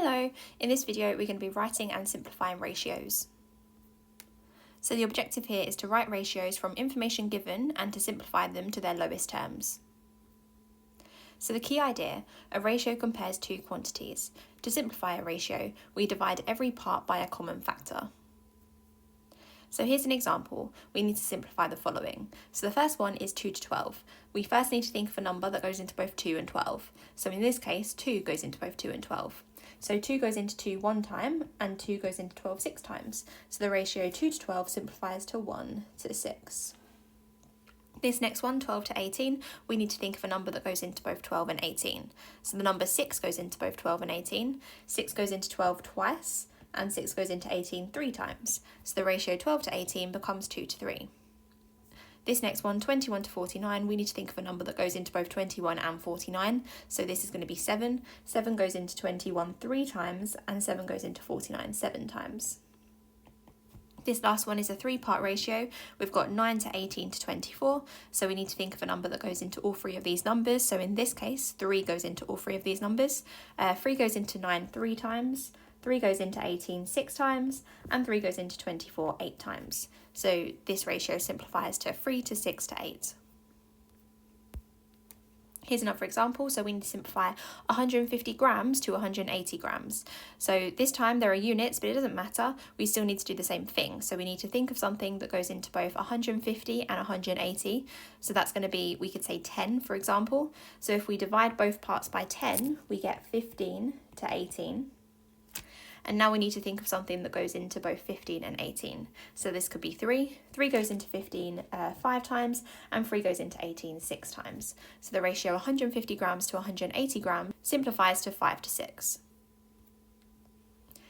Hello, in this video we're going to be writing and simplifying ratios. So the objective here is to write ratios from information given and to simplify them to their lowest terms. So the key idea, a ratio compares two quantities. To simplify a ratio, we divide every part by a common factor. So here's an example. We need to simplify the following. So the first one is 2 to 12. We first need to think of a number that goes into both 2 and 12. So in this case, 2 goes into both 2 and 12. So 2 goes into 2 one time and 2 goes into 12 six times. So the ratio 2 to 12 simplifies to 1 to 6. This next one, 12 to 18, we need to think of a number that goes into both 12 and 18. So the number 6 goes into both 12 and 18. 6 goes into 12 twice, and 6 goes into 18 three times. So the ratio 12 to 18 becomes 2 to 3. This next one, 21 to 49, we need to think of a number that goes into both 21 and 49. So this is going to be 7. 7 goes into 21 three times, and 7 goes into 49 seven times. This last one is a three-part ratio. We've got 9 to 18 to 24, so we need to think of a number that goes into all three of these numbers. So in this case, 3 goes into all three of these numbers. 3 goes into 9 three times, 3 goes into 18 six times, and 3 goes into 24 eight times. So this ratio simplifies to 3 to 6 to 8. Here's another example. So we need to simplify 150 grams to 180 grams. So this time there are units, but it doesn't matter. We still need to do the same thing. So we need to think of something that goes into both 150 and 180. So that's going to be, we could say 10, for example. So if we divide both parts by 10, we get 15 to 18. And now we need to think of something that goes into both 15 and 18. So this could be 3. 3 goes into 15 5 times, and 3 goes into 18 6 times. So the ratio 150 grams to 180 grams simplifies to 5 to 6.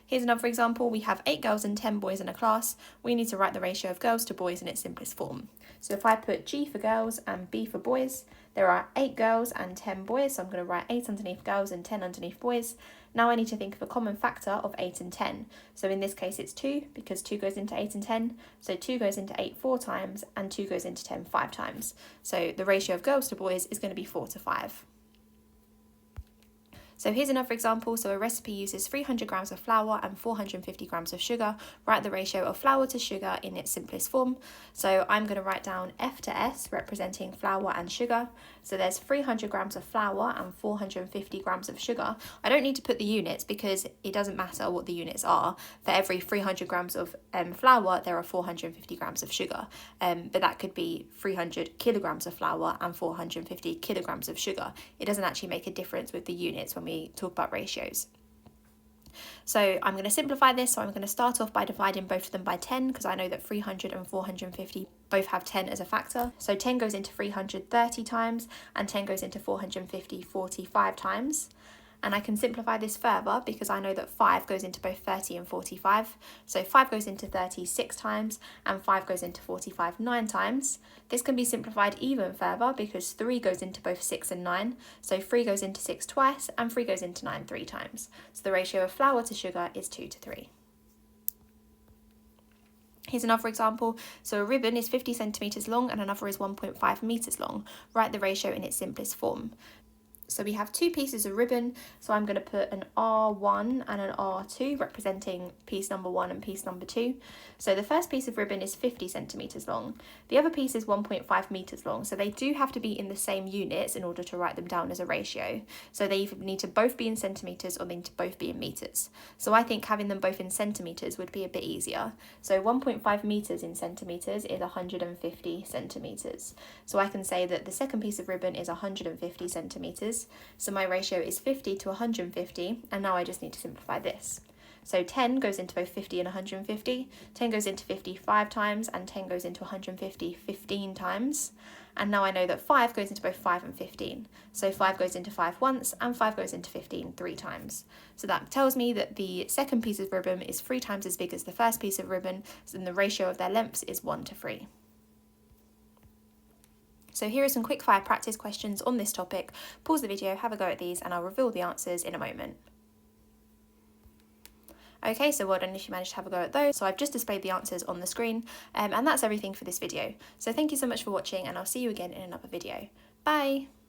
Here's another example. We have 8 girls and 10 boys in a class. We need to write the ratio of girls to boys in its simplest form. So if I put G for girls and B for boys, there are 8 girls and 10 boys. So I'm going to write 8 underneath girls and 10 underneath boys. Now I need to think of a common factor of 8 and 10. So in this case it's 2, because 2 goes into 8 and 10. So 2 goes into 8 4 times, and 2 goes into 10 5 times. So the ratio of girls to boys is going to be 4 to 5. So here's another example. So a recipe uses 300 grams of flour and 450 grams of sugar. Write the ratio of flour to sugar in its simplest form. So I'm going to write down F to S representing flour and sugar. So there's 300 grams of flour and 450 grams of sugar. I don't need to put the units because it doesn't matter what the units are. For every 300 grams of flour, there are 450 grams of sugar. But that could be 300 kilograms of flour and 450 kilograms of sugar. It doesn't actually make a difference with the units when we talk about ratios. So I'm going to simplify this. So I'm going to start off by dividing both of them by 10, because I know that 300 and 450 both have 10 as a factor. So 10 goes into 300 30 times, and 10 goes into 450 45 times. And I can simplify this further because I know that 5 goes into both 30 and 45. So 5 goes into 30 6 times, and 5 goes into 45 9 times. This can be simplified even further because 3 goes into both 6 and 9. So 3 goes into 6 twice, and 3 goes into 9 three times. So the ratio of flour to sugar is 2 to 3. Here's another example. So a ribbon is 50 centimetres long and another is 1.5 metres long. Write the ratio in its simplest form. So we have 2 pieces of ribbon, so I'm going to put an R1 and an R2 representing piece number 1 and piece number 2. So the first piece of ribbon is 50 centimetres long. The other piece is 1.5 metres long, so they do have to be in the same units in order to write them down as a ratio. So they either need to both be in centimetres or they need to both be in metres. So I think having them both in centimetres would be a bit easier. So 1.5 metres in centimetres is 150 centimetres. So I can say that the second piece of ribbon is 150 centimetres. So my ratio is 50 to 150, and now I just need to simplify this. So 10 goes into both 50 and 150, 10 goes into 50 5 times, and 10 goes into 150 15 times. And now I know that 5 goes into both 5 and 15. So 5 goes into 5 once, and 5 goes into 15 3 times. So that tells me that the second piece of ribbon is 3 times as big as the first piece of ribbon, and the ratio of their lengths is 1 to 3. So here are some quick fire practice questions on this topic. Pause the video, have a go at these, and I'll reveal the answers in a moment. Okay, so well done if you managed to have a go at those. So I've just displayed the answers on the screen, and that's everything for this video. So thank you so much for watching, and I'll see you again in another video. Bye!